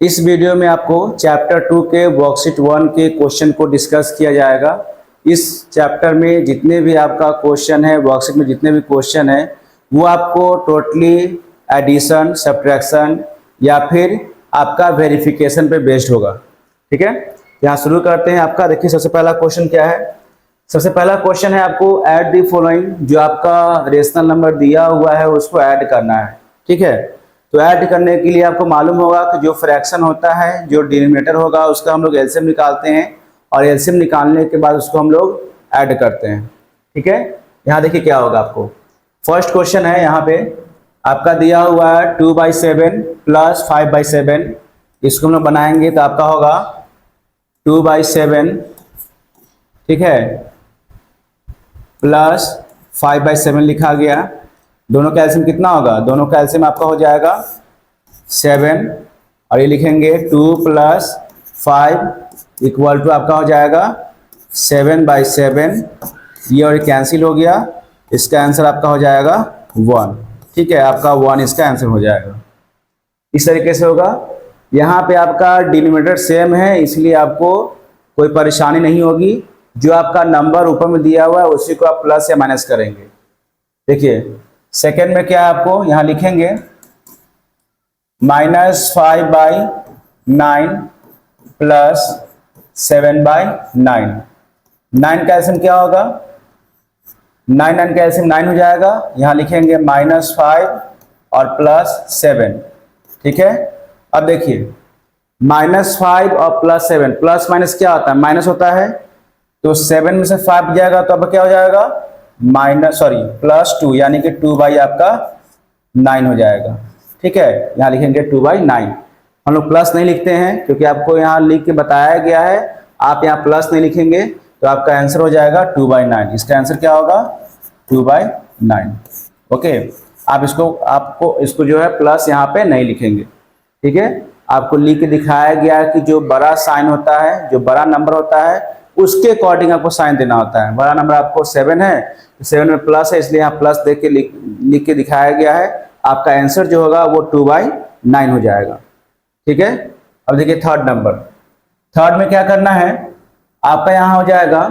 इस वीडियो में आपको चैप्टर 2 के वर्कशीट 1 के क्वेश्चन को डिस्कस किया जाएगा। इस चैप्टर में जितने भी आपका क्वेश्चन है, वर्कशीट में जितने भी क्वेश्चन है, वो आपको टोटली एडिशन, सब्ट्रैक्शन या फिर आपका वेरिफिकेशन पे बेस्ड होगा। ठीक है, यहाँ शुरू करते हैं। आपका देखिए सबसे पहला क्वेश्चन क्या है। सबसे पहला क्वेश्चन है आपको ऐड दी फॉलोइंग, जो आपका रेशनल नंबर दिया हुआ है उसको ऐड करना है। ठीक है, तो ऐड करने के लिए आपको मालूम होगा कि जो फ्रैक्शन होता है, जो डिनोमिनेटर होगा उसका हम लोग एलसीएम निकालते हैं और एलसीएम निकालने के बाद उसको हम लोग ऐड करते हैं। ठीक है, यहाँ देखिए क्या होगा। आपको फर्स्ट क्वेश्चन है, यहाँ पे आपका दिया हुआ है 2/7 प्लस 5/7। इसको हम लोग बनाएंगे तो आपका होगा 2/7, ठीक है, प्लस 5/7 लिखा गया। दोनों का एलसीएम कितना होगा? दोनों का एलसीएम आपका हो जाएगा 7 और ये लिखेंगे 2 + 5 इक्वल टू आपका हो जाएगा 7/7। ये और कैंसिल हो गया, इसका आंसर आपका हो जाएगा 1। ठीक है, आपका 1 इसका आंसर हो जाएगा। इस तरीके से होगा। यहाँ पे आपका डिनोमिनेटर सेम है, इसलिए आपको कोई परेशानी नहीं होगी। जो आपका नंबर ऊपर में दिया हुआ है उसी को आप प्लस या माइनस करेंगे। देखिए सेकेंड में क्या है, आपको यहाँ लिखेंगे -5/9 प्लस 7/9। 9 का एलसीएम क्या होगा? 9 का एलसीएम 9 हो जाएगा। यहाँ लिखेंगे -5 और प्लस 7। ठीक है, अब देखिए -5 और प्लस 7, प्लस माइनस क्या होता है? माइनस होता है। तो 7 में से 5 जाएगा तो अब क्या हो जाएगा? +2, यानी कि 2/ आपका 9 हो जाएगा। ठीक है, यहाँ लिखेंगे 2/9। हम लोग प्लस नहीं लिखते हैं क्योंकि आपको यहाँ लिख के बताया गया है। आप यहाँ प्लस नहीं लिखेंगे तो आपका आंसर हो जाएगा 2/9। इसका आंसर क्या होगा? 2/9। ओके, आपको इसको जो है प्लस यहाँ पे नहीं लिखेंगे। ठीक है, आपको लिख के दिखाया गया है कि जो बड़ा साइन होता है, जो बड़ा नंबर होता है, उसके अकॉर्डिंग आपको साइन देना होता है। बड़ा नंबर आपको 7 है, 7 में प्लस है, इसलिए यहाँ प्लस देख के लिख के दिखाया गया है। आपका आंसर जो होगा वो 2/9 हो जाएगा। ठीक है, अब देखिए थर्ड नंबर। थर्ड में क्या करना है, आपका यहाँ हो जाएगा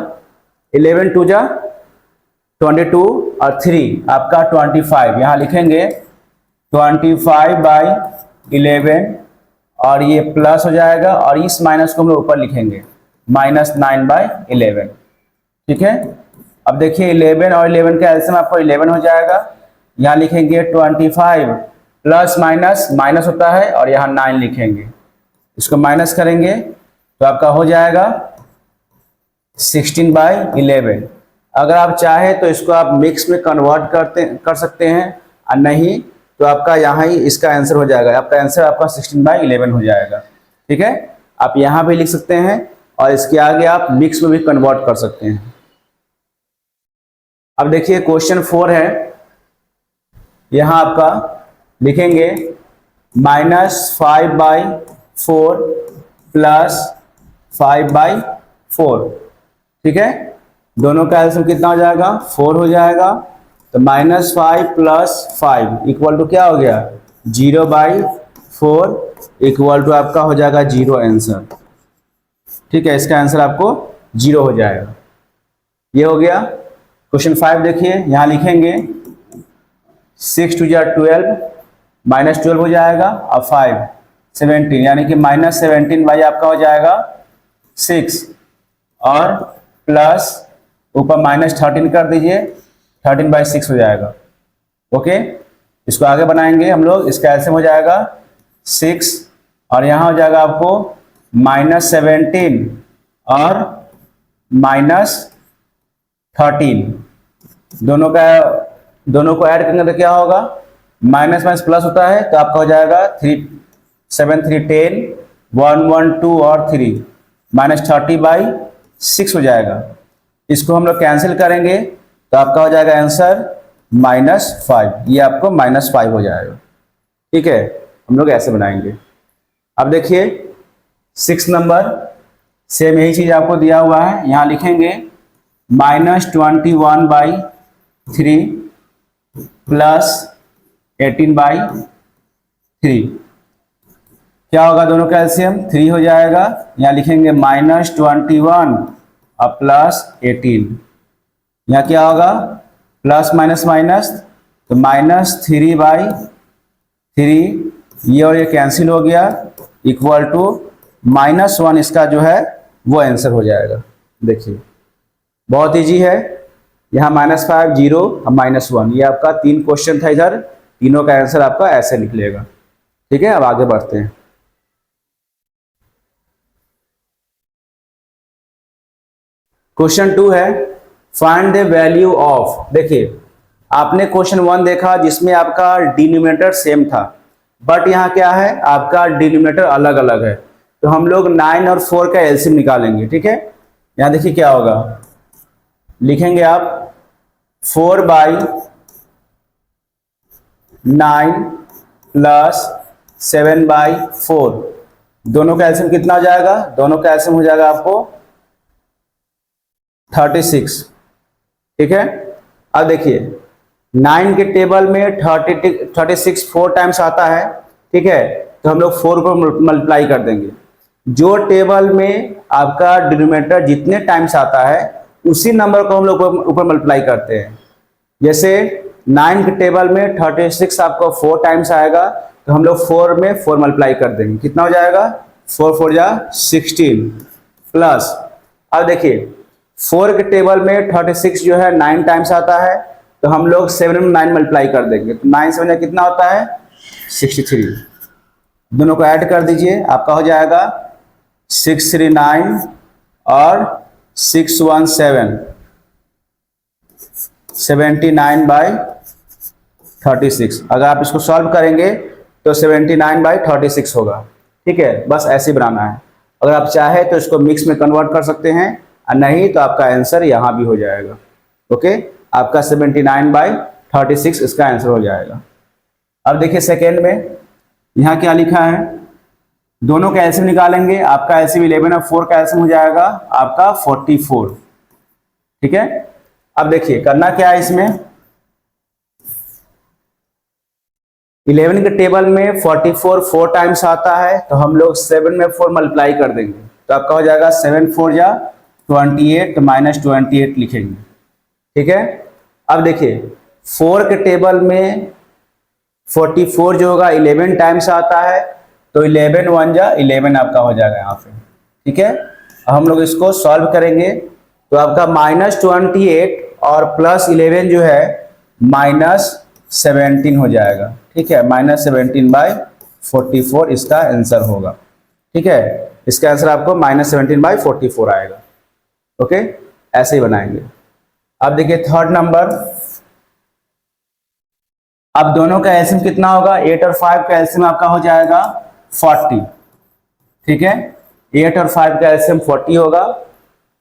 11 × 2 = 22 और 3 आपका 25। यहाँ लिखेंगे 25/11 और ये प्लस हो जाएगा और इस माइनस को हम लोग ऊपर लिखेंगे -9/11। ठीक है, अब देखिए 11 और 11 का एलसीएम आपको 11 हो जाएगा। यहाँ लिखेंगे 25 प्लस माइनस, माइनस होता है और यहाँ 9 लिखेंगे। इसको माइनस करेंगे तो आपका हो जाएगा 16/11। अगर आप चाहे तो इसको आप मिक्स में कन्वर्ट कर सकते हैं और नहीं तो आपका यहाँ ही इसका आंसर हो जाएगा। आपका आंसर आपका 16/11 हो जाएगा। ठीक है, आप यहाँ भी लिख सकते हैं और इसके आगे आप मिक्स में भी कन्वर्ट कर सकते हैं। अब देखिए क्वेश्चन 4 है। यहाँ आपका लिखेंगे -5/4 प्लस 5/4। ठीक है, दोनों का एलसीएम कितना हो जाएगा? 4 हो जाएगा। तो -5 + 5 इक्वल टू क्या हो गया? 0/4 इक्वल टू आपका हो जाएगा 0 आंसर। ठीक है, इसका आंसर आपको 0 हो जाएगा। ये हो गया क्वेश्चन 5। देखिए यहाँ लिखेंगे 6 × 2 = 12, -12 हो जाएगा और 5 17, यानी कि -17 आपका हो जाएगा 6 और प्लस ऊपर -13 कर दीजिए, 13/6 हो जाएगा। ओके, इसको आगे बनाएंगे हम लोग। इसका एलसीएम हो जाएगा 6 और यहाँ हो जाएगा आपको -17 और -13। दोनों को ऐड करेंगे तो क्या होगा? माइनस माइनस प्लस होता है तो आपका हो जाएगा 3 7 3 10 1 1 2 और 3 -30/6 हो जाएगा। इसको हम लोग कैंसिल करेंगे तो आपका हो जाएगा आंसर -5। ये आपको -5 हो जाएगा। ठीक है, हम लोग ऐसे बनाएंगे। अब देखिए 6 नंबर, सेम यही चीज आपको दिया हुआ है। यहाँ लिखेंगे -21/3 प्लस 18/3। क्या होगा दोनों का एलसीएम 3 हो जाएगा। यहाँ लिखेंगे -21 और +18, यहाँ क्या होगा प्लस माइनस माइनस, तो -3/3, ये और ये कैंसिल हो गया, इक्वल टू -1 इसका जो है वो आंसर हो जाएगा। देखिए बहुत इजी है, यहाँ -5 0 और -1, ये आपका 3 क्वेश्चन था इधर, तीनों का आंसर आपका ऐसे निकलेगा। ठीक है, अब आगे बढ़ते हैं। क्वेश्चन 2 है फाइंड द वैल्यू ऑफ। देखिए आपने क्वेश्चन 1 देखा जिसमें आपका डिनोमिनेटर सेम था, बट यहाँ क्या है आपका डिनोमिनेटर अलग अलग है, तो हम लोग 9 और 4 का एलसीएम निकालेंगे। ठीक है, यहाँ देखिए क्या होगा, लिखेंगे आप 4/9 प्लस 7/4, दोनों का एलसीएम कितना हो जाएगा, दोनों का एलसीएम हो जाएगा आपको 36। ठीक है, अब देखिए 9 के टेबल में 36 4 टाइम्स आता है। ठीक है, तो हम लोग 4 को मल्टीप्लाई कर देंगे। जो टेबल में आपका डिनोमिनेटर जितने टाइम्स आता है उसी नंबर को हम लोग ऊपर मल्टीप्लाई करते हैं। जैसे 9 के टेबल में 36 आपको 4 टाइम्स आएगा, तो हम लोग 4 में 4 मल्टीप्लाई कर देंगे, कितना हो जाएगा 4 4 जा 16 प्लस। अब देखिए 4 के टेबल में 36 जो है 9 टाइम्स आता है, तो हम लोग 7 में 9 मल्टीप्लाई कर देंगे, तो 9 7 कितना होता है 63। दोनों को ऐड कर दीजिए, आपका हो जाएगा 639 और 617 79/36। अगर आप इसको सॉल्व करेंगे तो 79/36 होगा। ठीक है, बस ऐसे ही बनाना है। अगर आप चाहे तो इसको मिक्स में कन्वर्ट कर सकते हैं, और नहीं तो आपका आंसर यहाँ भी हो जाएगा। ओके, आपका 79/36 इसका आंसर हो जाएगा। अब देखिए सेकेंड में यहाँ क्या लिखा है, दोनों का एलसीएम निकालेंगे, आपका एलसीएम 11 और 4 का एलसीएम हो जाएगा आपका 44। ठीक है, अब देखिए करना क्या है, इसमें 11 के टेबल में 44 4 टाइम्स आता है, तो हम लोग 7 में 4 मल्टीप्लाई कर देंगे, तो आपका हो जाएगा 7 4 जा 28 -28 लिखेंगे। ठीक है, अब देखिए 4 के टेबल में 44 जो होगा 11 टाइम्स आता है, तो 11 1 जा 11 आपका हो जाएगा यहाँ पे। ठीक है, अब हम लोग इसको सॉल्व करेंगे, तो आपका -28 और +11 जो है -17 हो जाएगा। ठीक है, -17/44 इसका आंसर होगा। ठीक है, इसका आंसर आपको -17/44 आएगा। ओके, ऐसे ही बनाएंगे। अब देखिए थर्ड नंबर, अब दोनों का एलसीएम कितना होगा, 8 और 5 का एलसीएम आपका हो जाएगा 40। ठीक है, 8 और 5 का एलसीएम 40 होगा।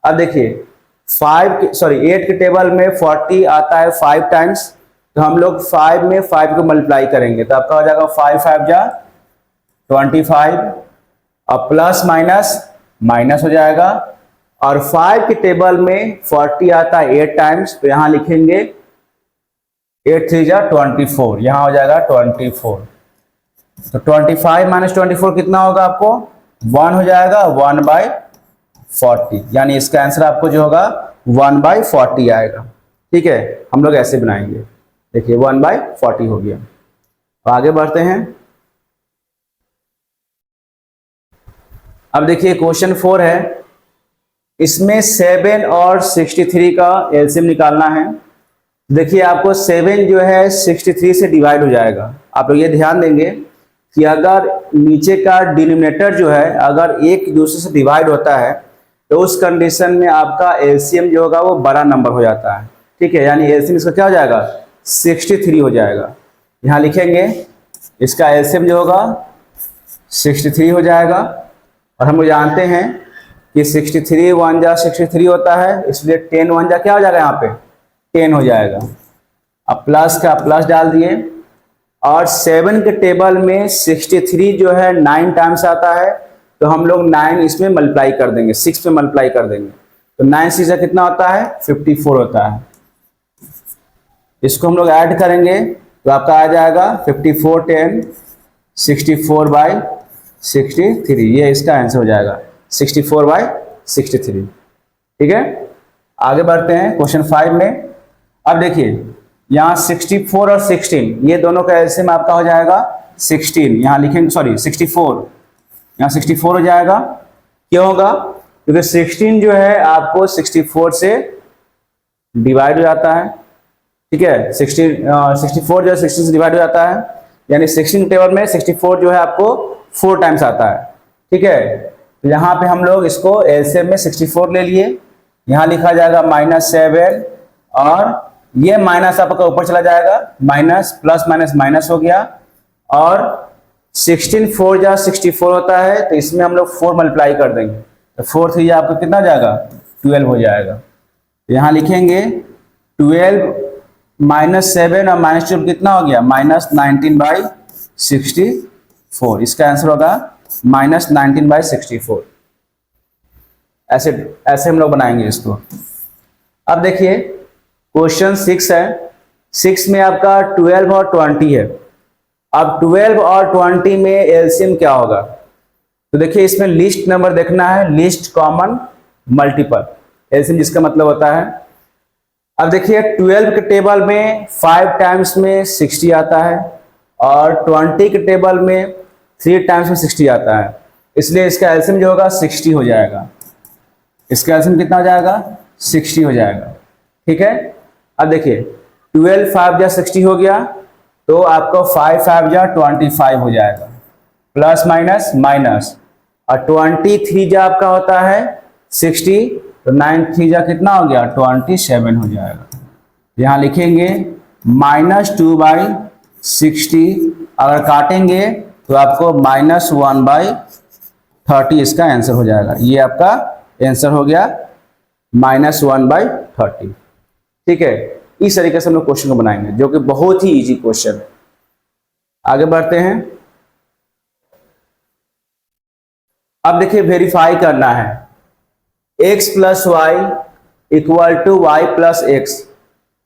अब देखिए 8 के टेबल में 40 आता है 5 टाइम्स, तो हम लोग 5 में 5 को मल्टीप्लाई करेंगे, तो आपका हो जाएगा 5 5 जा 25 और प्लस माइनस माइनस हो जाएगा। और 5 के टेबल में 40 आता है 8 टाइम्स, तो यहां लिखेंगे 8 3 जा 24, यहां हो जाएगा 24। तो 25 - 24 कितना होगा आपको 1 हो जाएगा, 1/40, यानी इसका आंसर आपको जो होगा 1/40 आएगा। ठीक है, हम लोग ऐसे बनाएंगे। देखिए 1/40 हो गया। तो आगे बढ़ते हैं। अब देखिए क्वेश्चन 4 है, इसमें 7 और 63 का एलसीएम निकालना है। देखिए आपको 7 जो है 63 से डिवाइड हो जाएगा। आप लोग ये ध्यान देंगे कि अगर नीचे का डिनोमिनेटर जो है अगर एक दूसरे से डिवाइड होता है, तो उस कंडीशन में आपका एलसीएम जो होगा वो बड़ा नंबर हो जाता है। ठीक है, यानी एलसीएम इसका क्या हो जाएगा 63 हो जाएगा। यहाँ लिखेंगे इसका एलसीएम जो होगा 63 हो जाएगा। और हम लोग जानते हैं कि 63 1 जा 63 होता है, इसलिए 10 1 जा क्या हो जाएगा, यहाँ पे 10 हो जाएगा। अब प्लस का प्लस डाल दिए। और 7 के टेबल में 63 जो है 9 टाइम्स आता है, तो हम लोग 9 इसमें मल्टीप्लाई कर देंगे, 6 में मल्टीप्लाई कर देंगे, तो 9 6 से कितना होता है 54 होता है। इसको हम लोग ऐड करेंगे तो आपका आ जाएगा 54 10 64/6 63, ये इसका आंसर हो जाएगा 64/63। ठीक है, आगे बढ़ते हैं क्वेश्चन 5 में। अब देखिए यहाँ 64 और 16 ये दोनों का एलसीएम आपका हो जाएगा 16, यहाँ लिखेंगे सॉरी 64, यहाँ 64 हो जाएगा। क्यों होगा? क्योंकि 16 जो है आपको 64 से डिवाइड हो जाता है। ठीक है, 64 जो है 16 से डिवाइड हो जाता है, यानी 16 टेबल में 64 जो है आपको 4 टाइम्स आता है। ठीक है, तो यहाँ पे हम लोग इसको एलसीएम में 64 ले लिए, यहाँ लिखा जाएगा -7 और ये माइनस आपका ऊपर चला जाएगा, माइनस प्लस माइनस माइनस हो गया, और 16 4 जा 64 होता है, तो इसमें हम लोग 4 मल्टीप्लाई कर देंगे, तो 4 3 आपका कितना हो जाएगा 12 हो जाएगा। तो यहाँ लिखेंगे 12 -7 और -12 कितना हो गया -19/64, इसका आंसर होगा -19/64। ऐसे ऐसे हम लोग बनाएंगे इसको। अब देखिए क्वेश्चन 6 है, 6 में आपका 12 और 20 है। अब 12 और 20 में एलसीएम क्या होगा? तो देखिए इसमें लिस्ट नंबर देखना है, लिस्ट कॉमन मल्टीपल, एलसीएम जिसका मतलब होता है। अब देखिए 12 के टेबल में 5 टाइम्स में 60 आता है और 20 के टेबल में 3 टाइम्स में 60 आता है, इसलिए इसका एलसीएम जो होगा 60 हो जाएगा। इसका एलसीएम कितना हो जाएगा 60 हो जाएगा। ठीक है, अब देखिए 12 5 जा 60 हो गया, तो आपको 5 5 जा 25 हो जाएगा, प्लस माइनस माइनस, और 23 जा आपका होता है 60, तो 9 3 जा कितना हो गया 27 हो जाएगा। यहाँ लिखेंगे -2/60, अगर काटेंगे तो आपको -1/30 इसका आंसर हो जाएगा। ये आपका आंसर हो गया -1/30। ठीक है, इस तरीके से हम लोग क्वेश्चन को बनाएंगे, जो कि बहुत ही इजी क्वेश्चन है। आगे बढ़ते हैं। अब देखिए वेरीफाई करना है, x + y = y + x,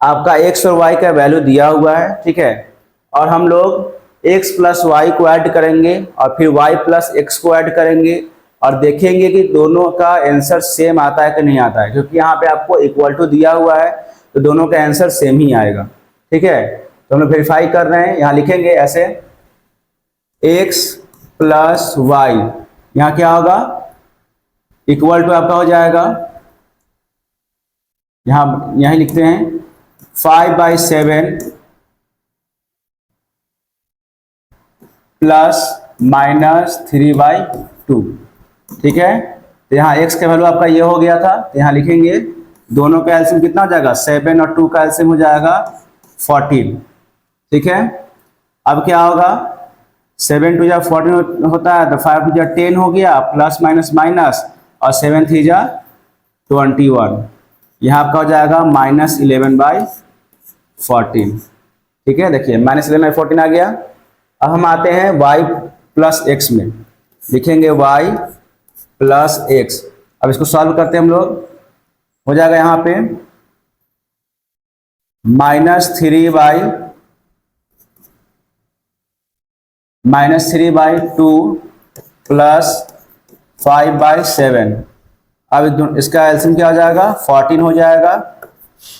आपका x और y का वैल्यू दिया हुआ है। ठीक है, और हम लोग x + y को ऐड करेंगे और फिर y + x को ऐड करेंगे और देखेंगे कि दोनों का आंसर सेम आता है कि नहीं आता है, क्योंकि यहाँ पे आपको = दिया हुआ है, तो दोनों का आंसर सेम ही आएगा। ठीक है, तो हम लोग वेरीफाई कर रहे हैं, यहाँ लिखेंगे ऐसे x + y, यहाँ क्या होगा = आपका हो जाएगा, यहाँ लिखते हैं 5/7 ± 3/2। ठीक है, तो यहाँ x का वैल्यू आपका ये हो गया था, तो यहाँ लिखेंगे दोनों का एलसीएम कितना हो जाएगा 7 और 2 का एलसीएम हो जाएगा 14। ठीक है, अब क्या होगा 7 2 जा 14 होता है, तो 5 2 जा 10 हो गया, प्लस माइनस माइनस, और 7 3 जा 21, यहाँ आपका हो जाएगा -11/14। ठीक है, देखिए -11/14 आ गया। अब हम आते हैं y + x में, लिखेंगे y + x। अब इसको सॉल्व करते हैं हम लोग, हो जाएगा यहाँ पे -3/2 + 5/7। अब इसका एलसीएम क्या हो जाएगा 14 हो जाएगा।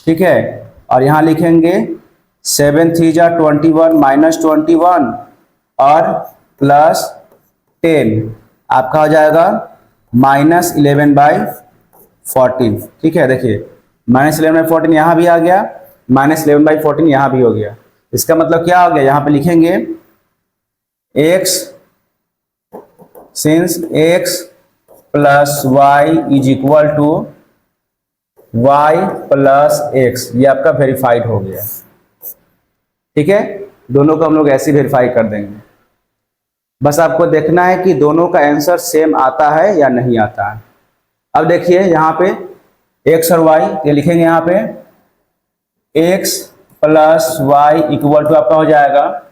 ठीक है, और यहाँ लिखेंगे 7 3 जा 21 -21 और +10, आपका हो जाएगा -11/14। ठीक है, देखिए -11/14 यहाँ भी आ गया, -11/14 यहाँ भी हो गया। इसका मतलब क्या हो गया, यहाँ पे लिखेंगे x since x + y = y + x, ये आपका वेरीफाइड हो गया। ठीक है, दोनों को हम लोग ऐसे वेरीफाई कर देंगे। बस आपको देखना है कि दोनों का आंसर सेम आता है या नहीं आता है। अब देखिए यहाँ पे x और y, ये लिखेंगे यहाँ पे x + y = आपका हो जाएगा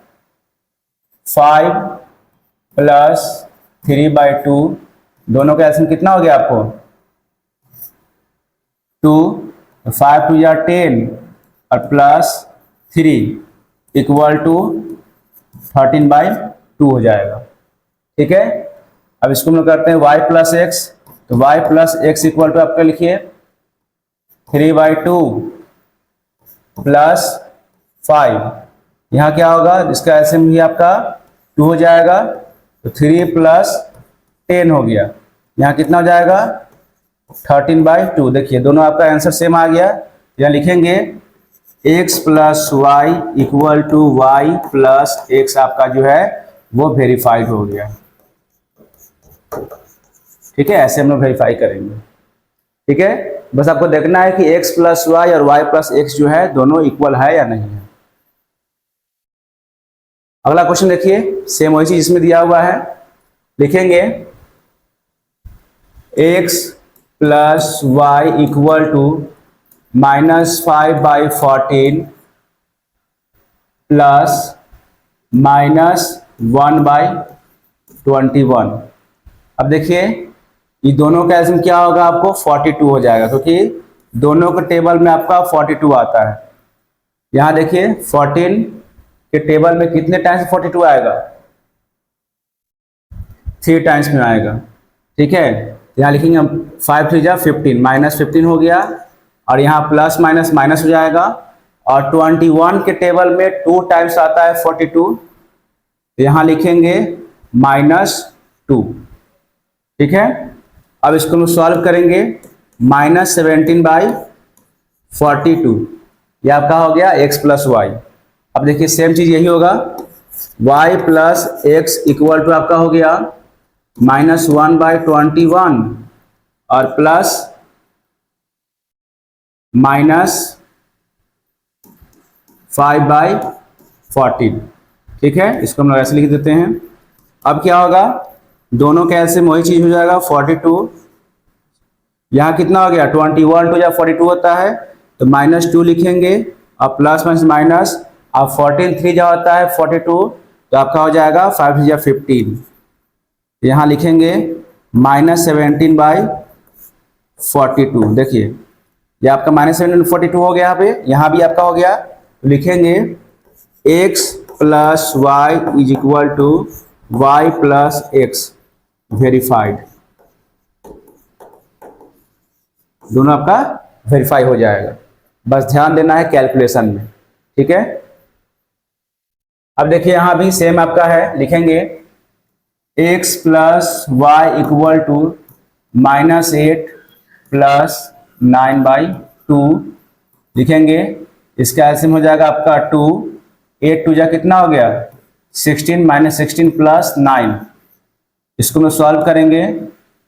5 + 3/2, दोनों का एलसीएम कितना हो गया आपको 2, 5 2 जा 10 और +3 = 13/2 हो जाएगा। ठीक है, अब इसको हम लोग करते हैं y प्लस एक्स, तो y plus X equal to आपका लिखिए 3/2 प्लस 5। यहाँ क्या होगा, इसका एलसीएम भी आपका 2 हो जाएगा, तो 3 प्लस 10 हो गया। यहाँ कितना हो जाएगा 13/2। देखिए दोनों आपका आंसर सेम आ गया। यहाँ लिखेंगे x plus Y equal to Y plus X, आपका जो है वो वेरीफाइड हो गया। ठीक है, ऐसे हम लोग वेरीफाई करेंगे। ठीक है, बस आपको देखना है कि x प्लस वाई और y प्लस एक्स जो है दोनों इक्वल है या नहीं है। अगला क्वेश्चन देखिए, सेम वही चीज इसमें दिया हुआ है। लिखेंगे x plus Y equal to -5/14 प्लस -1/21। अब देखिए ये दोनों का एलसीएम क्या होगा, आपको 42 हो जाएगा, क्योंकि दोनों के टेबल में आपका 42 आता है। यहाँ देखिए 14 के टेबल में कितने टाइम्स 42 आएगा, 3 टाइम्स में आएगा। ठीक है, यहाँ लिखेंगे हम 5 3 जा 15, -15 हो गया, और यहाँ प्लस माइनस माइनस हो जाएगा। और 21 के टेबल में 2 टाइम्स आता है 42, यहाँ लिखेंगे -2। ठीक है, अब इसको हम सॉल्व करेंगे, -17/42, ये आपका हो गया x प्लस वाई। अब देखिए सेम चीज यही होगा, y plus X equal to आपका हो गया -1/21 और प्लस -5/14। ठीक है, इसको हम लोग ऐसे लिख देते हैं। अब क्या होगा, दोनों के एलसीएम वही चीज हो जाएगा 42। यहाँ कितना हो गया 21 टू या 42 होता है, तो -2 लिखेंगे और प्लस माइनस माइनस, अब 14 3 जा होता है 42, तो आपका हो जाएगा 5 या 15। यहाँ लिखेंगे -17/42। देखिए ये आपका -17/42 हो गया, यहाँ भी आपका हो गया। तो लिखेंगे x plus Y is equal to Y plus X verified. दोनों आपका वेरीफाई हो जाएगा, बस ध्यान देना है कैलकुलेशन में। ठीक है, अब देखिए यहाँ भी सेम आपका है, लिखेंगे x plus Y equal to -8 प्लस 9/2। लिखेंगे इसका एलसीएम हो जाएगा आपका 2, 8 2 जा कितना हो गया 16, -16 प्लस 9। इसको मैं सॉल्व करेंगे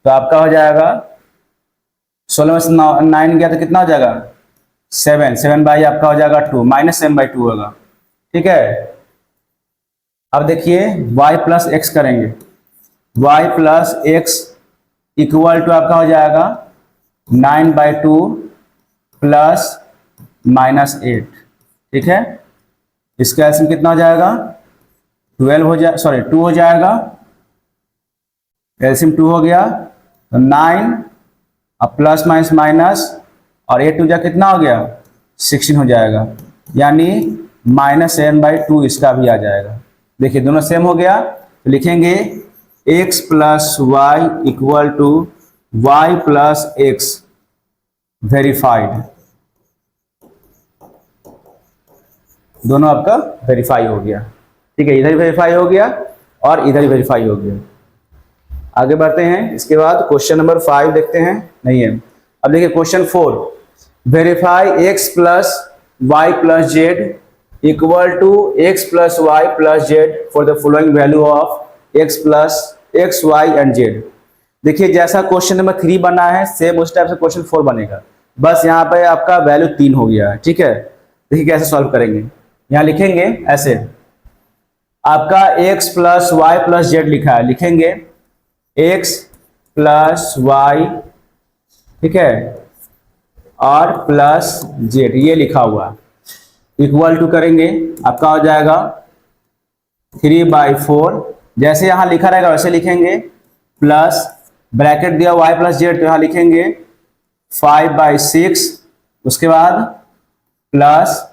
तो आपका हो जाएगा 16 में से 9 गया तो कितना हो जाएगा 7, 7 आपका हो जाएगा 2, -7/2 होगा। ठीक है, अब देखिए y प्लस एक्स करेंगे, y plus X equal to आपका हो जाएगा 9/2 प्लस -8। ठीक है, इसका एलसीएम कितना हो जाएगा 12 हो जाए, सॉरी 2 हो जाएगा, एलसीएम 2 हो गया, तो 9 अब प्लस माइनस माइनस और 8 2 जा कितना हो गया 16 हो जाएगा, यानी -7/2 इसका भी आ जाएगा। देखिए दोनों सेम हो गया, तो लिखेंगे x plus Y equal to Y plus X verified. दोनों आपका वेरीफाई हो गया। ठीक है, इधर ही वेरीफाई हो गया और इधर ही वेरीफाई हो गया। आगे बढ़ते हैं, इसके बाद क्वेश्चन नंबर 5 देखते हैं, नहीं है। अब देखिए question 4, verify x plus Y plus Z equal to x plus Y plus Z for the following value of x plus X Y and Z. देखिए जैसा क्वेश्चन नंबर 3 बना है सेम उस टाइप से क्वेश्चन 4 बनेगा, बस यहाँ पे आपका वैल्यू 3 हो गया है। ठीक है, देखिए कैसे सॉल्व करेंगे, यहाँ लिखेंगे ऐसे, आपका x plus Y plus Z लिखा है, लिखेंगे x प्लस वाई, ठीक है, और प्लस जेड ये लिखा हुआ, इक्वल टू करेंगे आपका हो जाएगा 3/4। जैसे यहाँ लिखा रहेगा वैसे लिखेंगे, प्लस ब्रैकेट दिया y प्लस जेड, तो यहाँ लिखेंगे 5/6, उसके बाद प्लस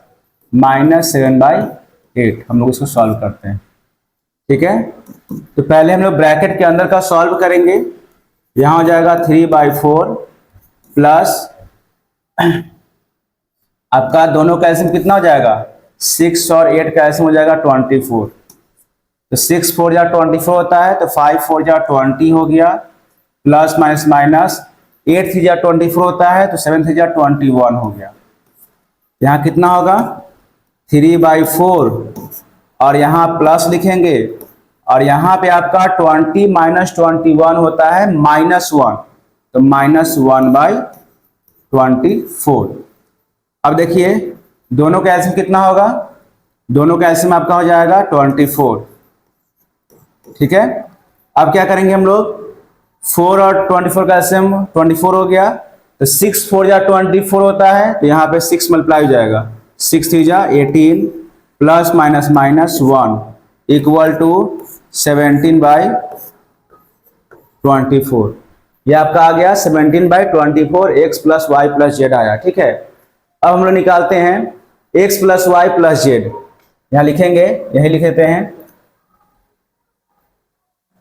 -7/8। हम लोग इसको सॉल्व करते हैं। ठीक है, तो पहले हम लोग ब्रैकेट के अंदर का सॉल्व करेंगे। यहाँ हो जाएगा 3/4 प्लस आपका दोनों का एलसीएम कितना हो जाएगा, 6 और 8 का एलसीएम हो जाएगा 24। तो 6 4 जा 24 होता है, तो 5 4 जा 20 हो गया, प्लस माइनस माइनस 8 3 जा 24 होता है, तो 7 3 जा 21 हो गया। यहाँ कितना होगा 3/4 और यहाँ प्लस लिखेंगे, और यहाँ पे आपका 20 माइनस 21 होता है -1, तो -1/24। अब देखिए दोनों का एलसीएम कितना होगा, दोनों का एलसीएम आपका हो जाएगा 24। ठीक है, अब क्या करेंगे हम लोग, 4 और 24 का एलसीएम 24 हो गया, तो 6 4 जा 24 होता है, तो यहाँ पे 6 मल्टीप्लाई हो जाएगा, 6 3 जा 18 plus minus minus 1 equal to 17/24। ये आपका आ गया 17/24, x plus Y plus Z आया। ठीक है, अब हम लोग निकालते हैं x plus Y plus Z. यहाँ लिखेंगे, यही लिख देते हैं,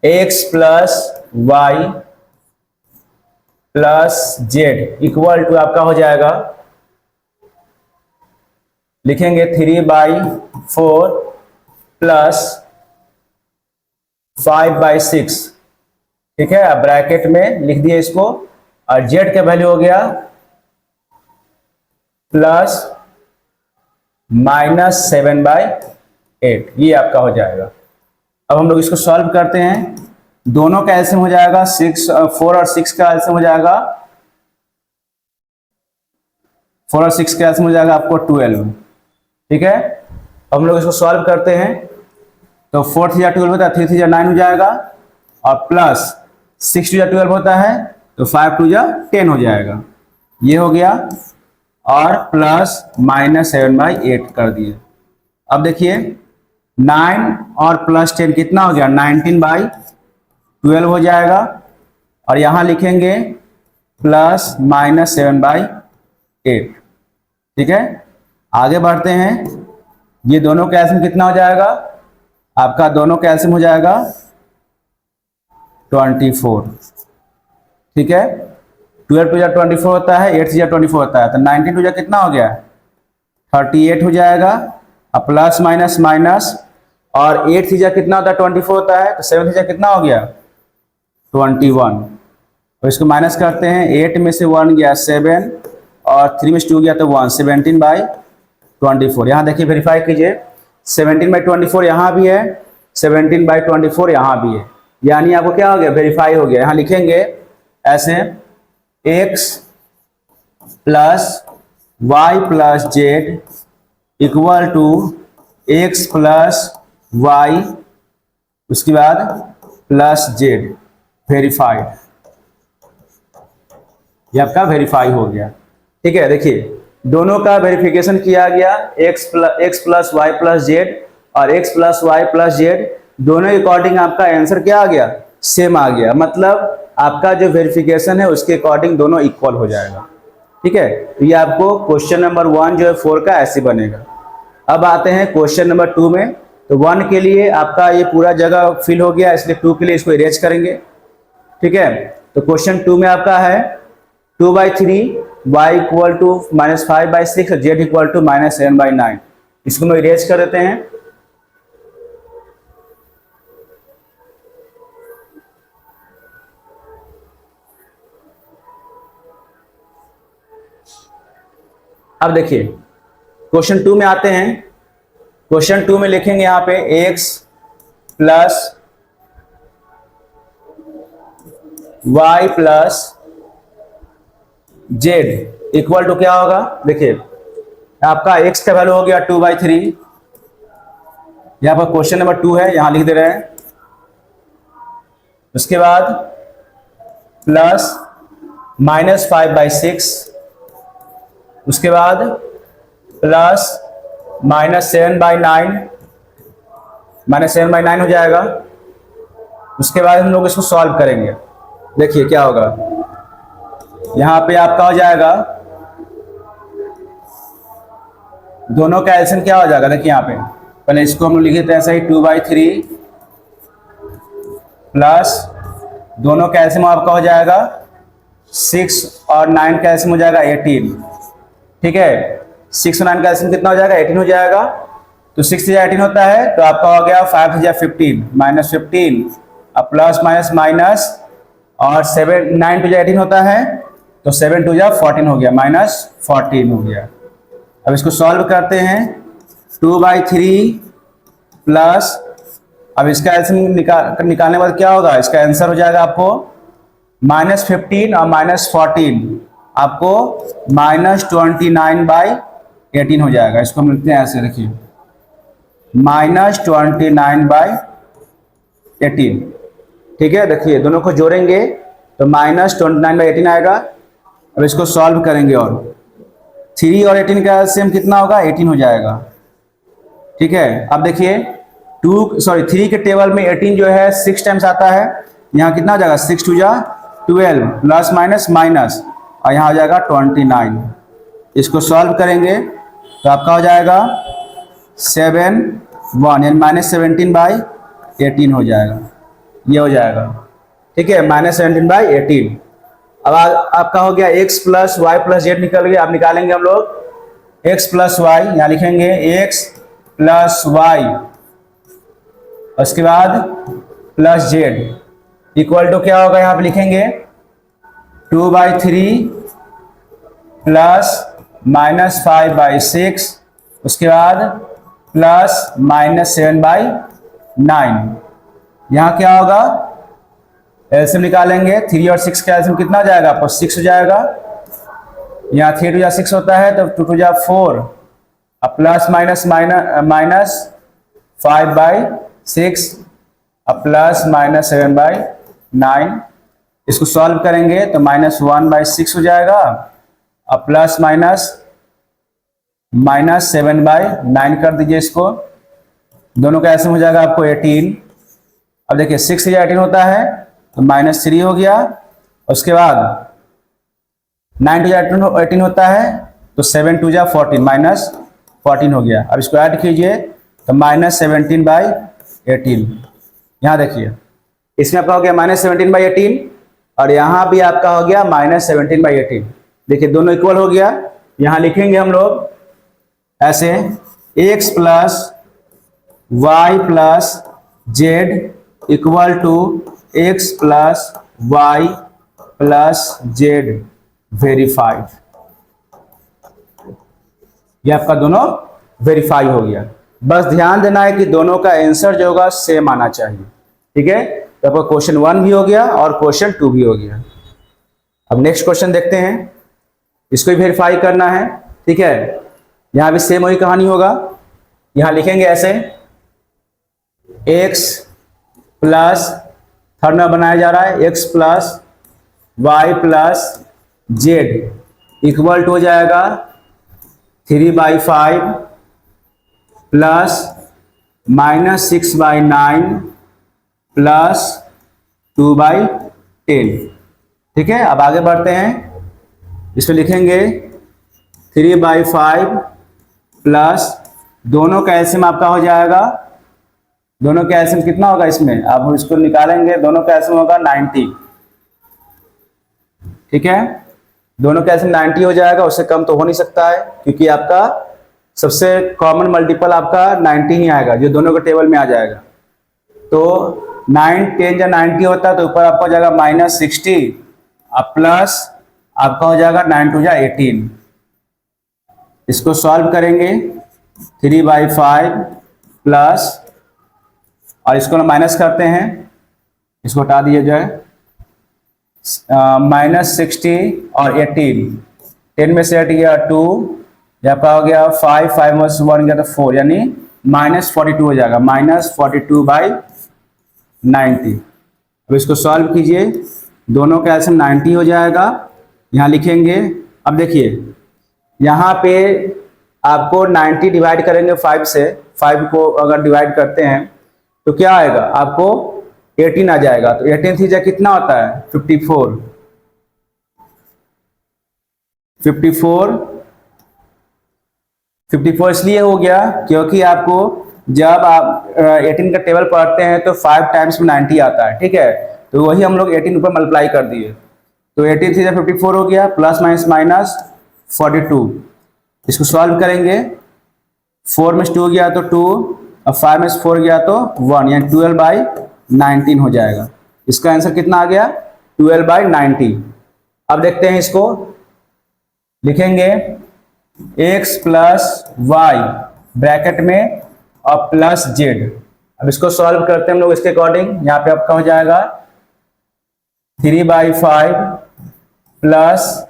x plus Y plus Z equal to आपका हो जाएगा, लिखेंगे 3/4 प्लस 5/6। ठीक है, अब ब्रैकेट में लिख दिए इसको, और जेड का वैल्यू हो गया प्लस -7/8। ये आपका हो जाएगा। अब हम लोग इसको सॉल्व करते हैं, दोनों का एलसीएम हो जाएगा 4 और 6 का एलसीएम हो जाएगा, 4 और 6 का एलसीएम हो जाएगा आपको 12। ठीक है, अब हम लोग इसको सॉल्व करते हैं, तो 4 3 जा 12 होता है, 3 3 जा 9 हो जाएगा, और प्लस 6 2 जा 12 होता है, तो 5 2 जा 10 हो जाएगा। ये हो गया, और प्लस -7/8 कर दिए। अब देखिए 9 और प्लस 10 कितना हो गया, 19/12 हो जाएगा, और यहाँ लिखेंगे प्लस -7/8। ठीक है, आगे बढ़ते हैं, ये दोनों का एलसीएम कितना हो जाएगा, आपका दोनों का एलसीएम हो जाएगा 24। ठीक है, 12 2 जा 24 होता है, 8 3 जा 24 होता है, तो 19 2 जा कितना हो गया, 38 हो जाएगा, अब प्लस माइनस माइनस, और 8 3 जा कितना होता है 24 होता है, तो 7 3 जा कितना हो गया 21। तो इसको माइनस करते हैं, 8 में से 1 गया 7, और 3 में से 2 गया तो 1, 17/24। यहाँ देखिए वेरीफाई कीजिए, 17/24 यहाँ भी है, 17/24 यहाँ भी है, यानी आपको क्या हो गया, वेरीफाई हो गया। यहाँ लिखेंगे ऐसे, x plus Y plus Z equal to x plus Y, उसके बाद प्लस जेड, वेरीफाइड। ये आपका वेरीफाई हो गया। ठीक है, देखिए दोनों का वेरिफिकेशन किया गया, x plus Y plus Z और x plus Y plus Z, दोनों के अकॉर्डिंग आपका आंसर क्या आ गया, सेम आ गया। मतलब आपका जो वेरिफिकेशन है उसके अकॉर्डिंग दोनों इक्वल हो जाएगा। ठीक है, तो ये आपको क्वेश्चन नंबर 1 जो है 4 का ऐसे बनेगा। अब आते हैं क्वेश्चन नंबर 2 में। तो 1 के लिए आपका ये पूरा जगह फिल हो गया, इसलिए 2 के लिए इसको इरेज करेंगे। ठीक है, तो क्वेश्चन 2 में आपका है 2/3 y इक्वल टू -5/6 और z इक्वल टू -7/9। इसको हम इरेज कर देते हैं। अब देखिए क्वेश्चन 2 में आते हैं। क्वेश्चन 2 में लिखेंगे यहाँ पे x plus Y plus Z equal to क्या होगा, देखिए आपका x का वैल्यू हो गया 2/3। यहाँ पर क्वेश्चन नंबर 2 है, यहाँ लिख दे रहे हैं। उसके बाद प्लस -5/6, उसके बाद प्लस -7/9, -7/9 हो जाएगा। उसके बाद हम लोग इसको सॉल्व करेंगे। देखिए क्या होगा, यहाँ पे आपका हो जाएगा, दोनों का एलसीएम क्या हो जाएगा, देखिए यहाँ पे पहले इसको हम लोग लिखे थे ऐसा ही 2/3 प्लस दोनों कैल्शियम आपका हो जाएगा 6 और 9 कैल्शियम हो जाएगा 18। ठीक है, 6 और 9 कैल्शियम कितना हो जाएगा 18 हो जाएगा। तो 6 से 18 होता है तो आपका हो गया 5 से 15 माइनस 15 अब प्लस माइनस माइनस और 7 9 टू 18 होता है तो 7 टू 14 हो गया माइनस 14 हो गया। अब इसको सॉल्व करते हैं 2/3 प्लस अब इसका एलसीएम निकालने के बाद क्या होगा, इसका आंसर हो जाएगा आपको -15 और -14 आपको -29/18 हो जाएगा। इसको हम लिखते हैं ऐसे, देखिए -29/18। ठीक है, देखिए दोनों को जोड़ेंगे तो -29/18 आएगा। अब इसको सॉल्व करेंगे और 3 और 18 का एलसीएम कितना होगा 18 हो जाएगा। ठीक है, अब देखिए 3 के टेबल में 18 जो है 6 टाइम्स आता है, यहाँ कितना हो जाएगा 6 टू 12 प्लस माइनस माइनस और यहाँ हो जाएगा 29। इसको सॉल्व करेंगे तो आपका हो जाएगा 7 1 यानी -17/18 हो जाएगा, ये हो जाएगा। ठीक है, -17/18। अब आपका हो गया x plus Y plus Z निकल गया। अब निकालेंगे हम लोग x प्लस वाई, यहाँ लिखेंगे x प्लस वाई उसके बाद प्लस जेड इक्वल टू क्या होगा, यहाँ पे लिखेंगे 2/3 प्लस -5/6 उसके बाद प्लस -7/9। यहाँ क्या होगा एलसीएम निकालेंगे, 3 और 6 का एलसीएम कितना हो जाएगा आपको 6 हो जाएगा। यहाँ 3 टू 6 होता है तो 2 टू 4 अब प्लस माइनस माइनस 5/6 अब प्लस -7/9। इसको सॉल्व करेंगे तो -1/6 हो जाएगा अब प्लस -7/9 कर दीजिए इसको, दोनों का एलसीएम हो जाएगा आपको 18। अब देखिए 6 से 18 होता है तो -3 हो गया, उसके बाद 9 टू 18 होता है तो 7 टू 14 -14 हो गया। अब इसको ऐड कीजिए तो -17/18। यहाँ देखिए इसमें आपका हो गया -17/18 और यहाँ भी आपका हो गया -17/18। देखिए दोनों इक्वल हो गया। यहाँ लिखेंगे हम लोग ऐसे x plus Y plus Z equal to x plus Y plus Z verified. ये आपका दोनों वेरीफाई हो गया। बस ध्यान देना है कि दोनों का आंसर जो होगा सेम आना चाहिए। ठीक है, तो आपका क्वेश्चन 1 भी हो गया और क्वेश्चन 2 भी हो गया। अब नेक्स्ट क्वेश्चन देखते हैं, इसको भी वेरीफाई करना है। ठीक है, यहां भी सेम वही कहानी होगा। यहां लिखेंगे ऐसे x प्लस थर्ड में बनाया जा रहा है x plus Y plus Z equal to हो जाएगा 3/5 प्लस -6/9 प्लस 2/10। ठीक है, अब आगे बढ़ते हैं। इसमें लिखेंगे 3/5 प्लस दोनों का एलसीएम आपका हो जाएगा, दोनों का एलसीएम कितना होगा इसमें, अब हम इसको निकालेंगे, दोनों का एलसीएम होगा 90। ठीक है, दोनों का एलसीएम 90 हो जाएगा, उससे कम तो हो नहीं सकता है क्योंकि आपका सबसे कॉमन मल्टीपल आपका 90 ही आएगा जो दोनों के टेबल में आ जाएगा। तो 9 10 या 90 होता है तो ऊपर आपका हो जाएगा -60 अब प्लस आपका हो जाएगा 9 टू 18। इसको सॉल्व करेंगे 3/5 प्लस और इसको ना माइनस करते हैं, इसको हटा दिया जाए -60 और 18 10 में से हट गया 2 आपका हो गया 5 5 में से 1 गया तो 4 यानी -42 हो जाएगा -42/90। अब इसको सॉल्व कीजिए, दोनों का एलसीएम 90 हो जाएगा। यहाँ लिखेंगे, अब देखिए यहाँ पे आपको 90 डिवाइड करेंगे 5 से, 5 को अगर डिवाइड करते हैं तो क्या आएगा आपको 18 आ जाएगा। तो 18 थी कितना होता है 54 54 इसलिए हो गया क्योंकि आपको जब आप 18 का टेबल पढ़ते हैं तो 5 टाइम्स में 90 आता है, ठीक है। तो वही हम लोग 18 ऊपर मल्टीप्लाई कर दिए, तो 18 3 54 हो गया, प्लस माइनस माइनस 42। इसको सॉल्व करेंगे, 4 में 2 गया तो 2, और 5 में 4 गया तो 1, यानी 12/19 हो जाएगा। इसका आंसर कितना आ गया? 12/90। अब देखते हैं, इसको लिखेंगे x प्लस वाई ब्रैकेट में और प्लस जेड। अब इसको सॉल्व करते हैं हम लोग इसके अकॉर्डिंग। यहाँ पे आपका हो जाएगा 3/5 प्लस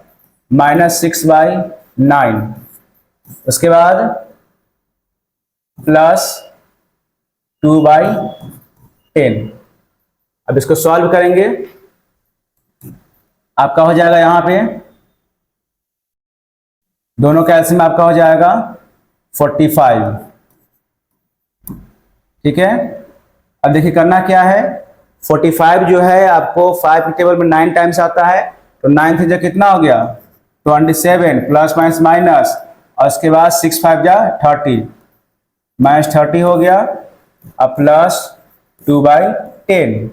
माइनस 6/9, उसके बाद प्लस 2/10। अब इसको सॉल्व करेंगे, आपका हो जाएगा यहाँ पे दोनों का एलसीएम आपका हो जाएगा 45, ठीक है। अब देखिए करना क्या है, 45 जो है आपको 5 के टेबल में 9 टाइम्स आता है, तो 9 से कितना हो गया 27 प्लस माइनस माइनस, और उसके बाद 6 5 जा 30, माइनस 30 हो गया, अब प्लस 2/10।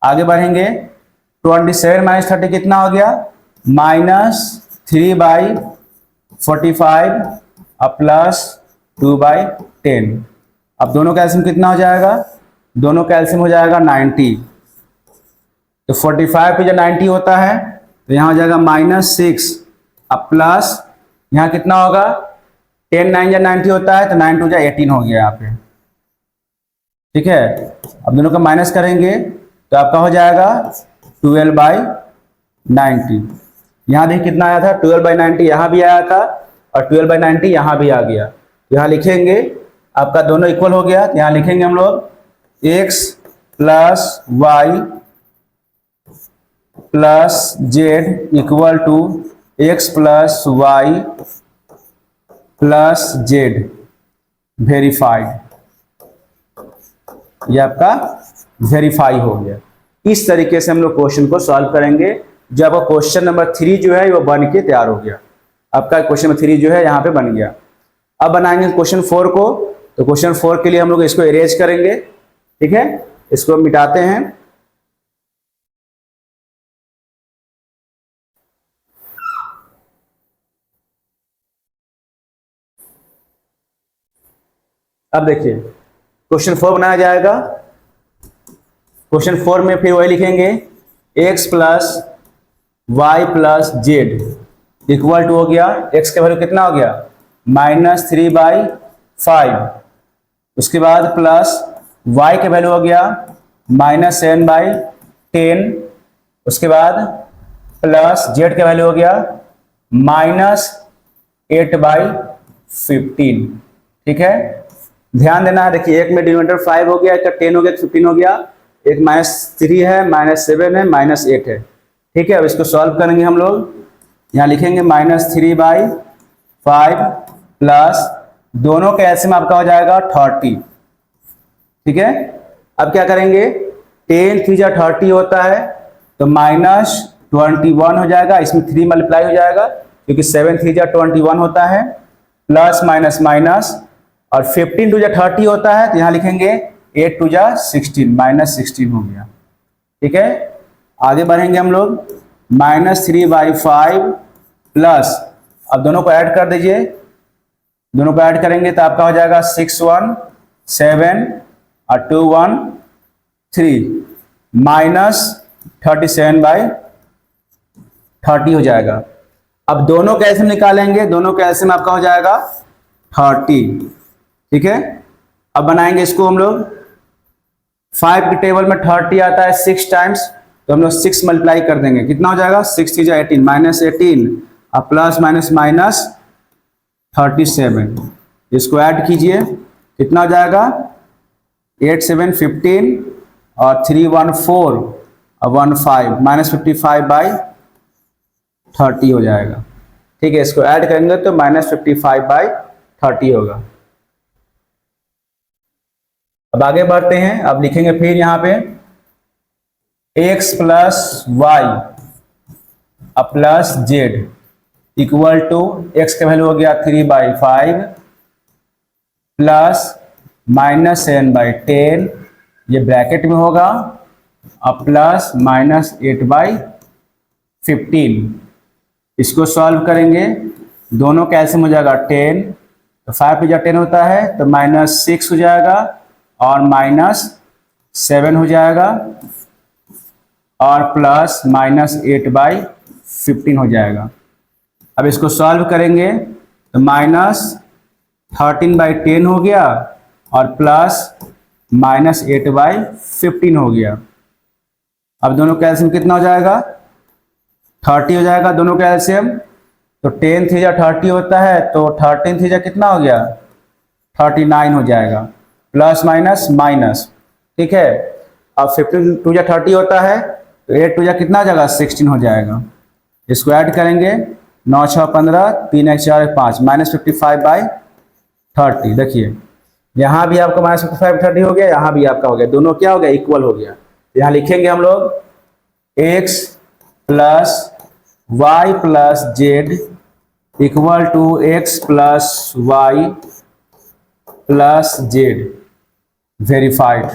आगे बढ़ेंगे, 27 माइनस 30 कितना हो गया, माइनस 3/45 और प्लस 2/10। अब दोनों का एलसीएम कितना हो जाएगा, दोनों का एलसीएम हो जाएगा 90। तो 45 पे जो 90 होता है तो यहाँ हो जाएगा -6, अब प्लस यहाँ कितना होगा, 10 9 जा 90 होता है, तो 9 2 जा 18 हो गया यहाँ पे, ठीक है। अब दोनों का माइनस करेंगे तो आपका हो जाएगा 12/90। यहाँ देखिए कितना आया था, 12/90 यहाँ भी आया था, और 12/90 यहाँ भी आ गया। यहाँ लिखेंगे, आपका दोनों इक्वल हो गया, यहाँ लिखेंगे हम लोग x plus Y plus Z equal to x plus Y plus Z verified. ये आपका वेरीफाई हो गया। इस तरीके से हम लोग क्वेश्चन को सॉल्व करेंगे। जब क्वेश्चन नंबर 3 जो है वो बन के तैयार हो गया, आपका क्वेश्चन नंबर 3 जो है यहाँ पे बन गया। अब बनाएंगे क्वेश्चन 4 को, तो क्वेश्चन 4 के लिए हम लोग इसको इरेज करेंगे, ठीक है। इसको मिटाते हैं, अब देखिए क्वेश्चन 4 बनाया जाएगा। क्वेश्चन 4 में फिर वही लिखेंगे x plus Y plus Z equal to हो गया, x का वैल्यू कितना हो गया -3/5, उसके बाद प्लस y का वैल्यू हो गया -7/10, उसके बाद प्लस z का वैल्यू हो गया -8/15, ठीक है। ध्यान देना है, देखिए एक में डिनोमिनेटर 5 हो गया, एक का 10 हो गया, 15 हो गया, एक -3 है, -7 है, -8 है, ठीक है। अब इसको सॉल्व करेंगे हम लोग, यहाँ लिखेंगे -3/5 प्लस दोनों का एलसीएम आपका हो जाएगा 30, ठीक है। अब क्या करेंगे, 10 3 जा 30 होता है, तो -21 हो जाएगा, इसमें 3 मल्टीप्लाई हो जाएगा क्योंकि 7 3 जा 21 होता है, प्लस माइनस माइनस, और 15 2 जा 30 होता है, तो यहाँ लिखेंगे 8 2 जा 16, -16 हो गया, ठीक है। आगे बढ़ेंगे हम लोग, -3/5 प्लस, अब दोनों को ऐड कर दीजिए, दोनों को ऐड करेंगे तो आपका हो जाएगा 6 1 7 और 2 1 3, -37/30 हो जाएगा। अब दोनों का एलसीएम निकालेंगे, दोनों का एलसीएम आपका हो जाएगा 30, ठीक है। अब बनाएंगे इसको हम लोग, 5 के टेबल में 30 आता है 6 टाइम्स, तो हम लोग 6 मल्टीप्लाई कर देंगे, कितना हो जाएगा 6 3 जा 18, -18 और प्लस माइनस माइनस 37, इसको ऐड कीजिए, कितना हो जाएगा 8 7 15 और 3 1 4 और 1 5, -55/30 हो जाएगा, ठीक है। इसको ऐड करेंगे तो -55/30 होगा। अब आगे बढ़ते हैं, अब लिखेंगे फिर यहाँ पे x plus Y plus Z equal to, x का वैल्यू हो गया 3/5 प्लस -7/10 ये ब्रैकेट में होगा और प्लस -8/15। इसको सॉल्व करेंगे, दोनों का एलसीएम हो जाएगा 10, तो 5 पे 10 होता है तो -6 हो जाएगा और -7 हो जाएगा और प्लस -8/15 हो जाएगा। अब इसको सॉल्व करेंगे तो -13/10 हो गया और प्लस -8/15 हो गया। अब दोनों का एलसीएम कितना हो जाएगा? 30 हो जाएगा दोनों का एलसीएम। तो 10 3 30 होता है, तो 13 3 कितना हो गया? 39 हो जाएगा, प्लस माइनस माइनस। ठीक है, अब 15 2 30 होता है, तो 8 2 कितना हो जाएगा? 16 हो जाएगा। इसको ऐड करेंगे, 9 6 15, 3 1 4 1 5, -55/30। देखिए यहाँ भी आपका -55/30 हो गया, यहाँ भी आपका हो गया, दोनों क्या हो गया? इक्वल हो गया। यहाँ लिखेंगे हम लोग x plus Y plus Z equal to x plus Y plus Z verified.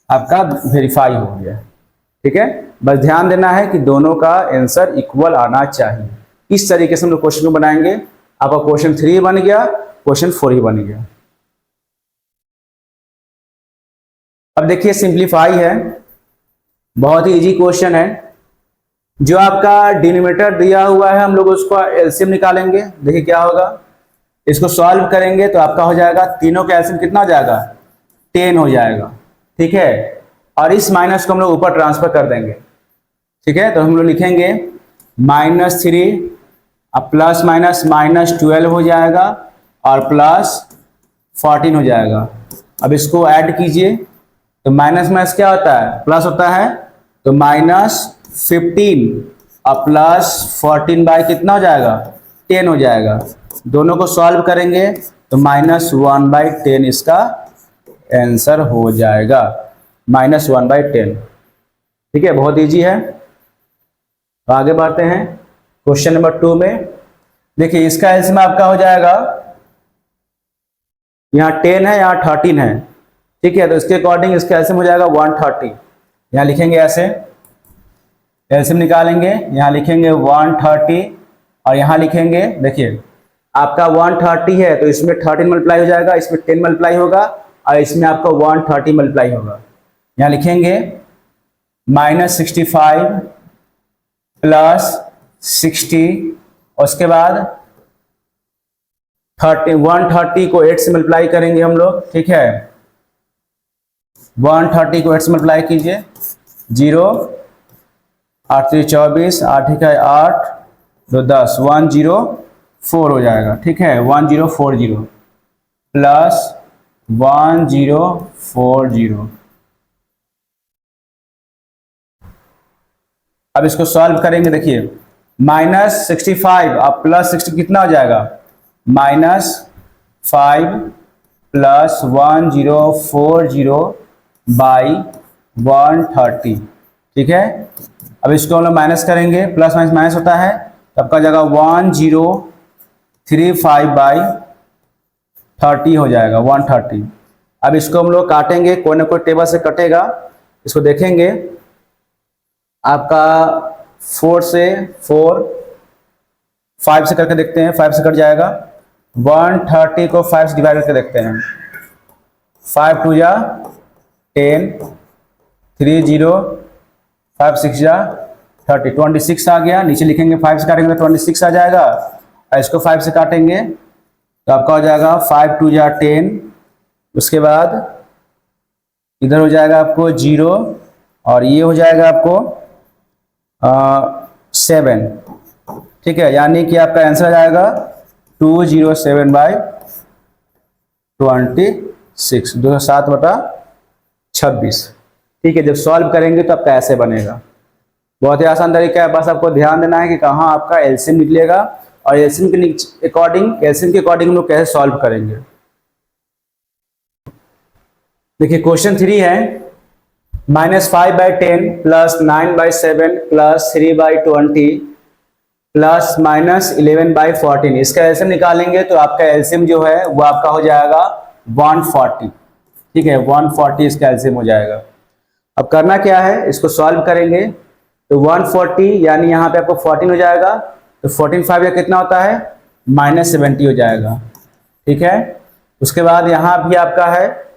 आपका वेरीफाई हो गया। ठीक है, बस ध्यान देना है कि दोनों का आंसर इक्वल आना चाहिए। इस तरीके से हम लोग क्वेश्चन को बनाएंगे। आपका क्वेश्चन 3 बन गया, क्वेश्चन 4 ही बन गया। अब देखिए सिंप्लीफाई है, बहुत ही इजी क्वेश्चन है। जो आपका डिनोमिनेटर दिया हुआ है हम लोग उसका एलसीएम निकालेंगे। देखिए क्या होगा, इसको सॉल्व करेंगे तो आपका हो जाएगा, तीनों का एलसीएम कितना हो जाएगा? 10 हो जाएगा। ठीक है, और इस माइनस को हम लोग ऊपर ट्रांसफर कर देंगे। ठीक है, तो हम लोग लिखेंगे -3 अब प्लस माइनस -12 हो जाएगा और प्लस 14 हो जाएगा। अब इसको ऐड कीजिए तो माइनस माइनस क्या होता है? प्लस होता है, तो -15 और प्लस 14 बाई कितना हो जाएगा? 10 हो जाएगा। दोनों को सॉल्व करेंगे तो -1/10 इसका आंसर हो जाएगा, -1/10। ठीक है, बहुत इजी है। तो आगे बढ़ते हैं क्वेश्चन नंबर 2 में। देखिए इसका एलसीएम आपका हो जाएगा, यहाँ 10 है, यहाँ 13 है। ठीक है, तो इसके अकॉर्डिंग इसका एलसीएम हो जाएगा 130। यहाँ लिखेंगे ऐसे, एलसीएम निकालेंगे, यहाँ लिखेंगे 130 और यहाँ लिखेंगे, देखिए आपका 130 है तो इसमें 13 मल्टीप्लाई हो जाएगा, इसमें 10 मल्टीप्लाई होगा और इसमें आपका 130 मल्टीप्लाई होगा। यहाँ लिखेंगे -65 प्लस 60 और उसके बाद 130 को 8 से मल्टीप्लाई करेंगे हम लोग। ठीक है, 130 को 8 से मल्टीप्लाई कीजिए, 0 8 3 24, 8 1 8 2 10, 104 हो जाएगा। ठीक है, 1040 प्लस 1040। अब इसको सॉल्व करेंगे। देखिए -65 अब प्लस 60 कितना हो जाएगा? -5 प्लस 1040 बाई 130। ठीक है, अब इसको हम लोग माइनस करेंगे, प्लस माइनस माइनस होता है, तब का जगह 1035/30 हो जाएगा, 130। अब इसको हम लोग काटेंगे, कोई ना कोई टेबल से कटेगा। इसको देखेंगे आपका 4 से 4, 5 से करके देखते हैं, 5 से कट जाएगा। 130 को 5 से डिवाइड करके देखते हैं, 5 2 जा 10, 3 0, 5 6 जा 30, 26 आ गया। नीचे लिखेंगे 5 से काटेंगे तो 26 आ जाएगा और इसको 5 से काटेंगे तो आपका हो जाएगा 5 2 जा 10, उसके बाद इधर हो जाएगा आपको 0 और ये हो जाएगा आपको 7। ठीक है, यानी कि आपका आंसर आ जाएगा 207/26, 207/26। ठीक है, जब सॉल्व करेंगे तो आपका ऐसे बनेगा। बहुत ही आसान तरीका है, बस आपको ध्यान देना है कि कहाँ आपका एलसीएम निकलेगा और एलसीएम के अकॉर्डिंग हम लोग कैसे सॉल्व करेंगे। देखिए क्वेश्चन 3 है, -5/10 प्लस 9/7 प्लस 3/20 प्लस माइनस 11/14, इसका एलसीएम निकालेंगे तो आपका एलसीएम जो है वो आपका हो जाएगा 140। ठीक है, 140 इसका एलसीएम हो जाएगा। अब करना क्या है, इसको सॉल्व करेंगे तो 140 यानी यहाँ पे आपको 14 हो जाएगा, तो 14 5 या कितना होता है -70 हो जाएगा। ठीक है, उसके बाद यहाँ भी आपका है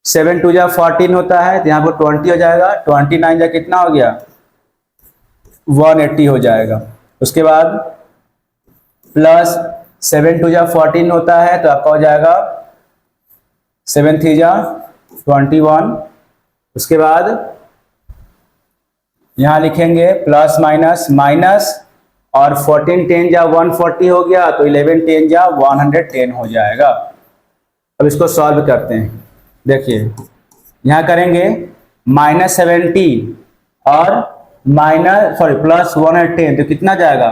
7 2 जा 14 होता है, तो यहाँ पर 20 हो जाएगा, 29 जा कितना हो गया 180 हो जाएगा। उसके बाद प्लस 7 2 जा 14 होता है, तो आपका हो जाएगा 7 3 जा 21। उसके बाद यहाँ लिखेंगे प्लस माइनस माइनस और 14 10 जा 140 हो गया, तो 11 10 जा 110 हो जाएगा। अब इसको सॉल्व करते हैं। देखिए यहाँ करेंगे -70 और प्लस 110, तो कितना जाएगा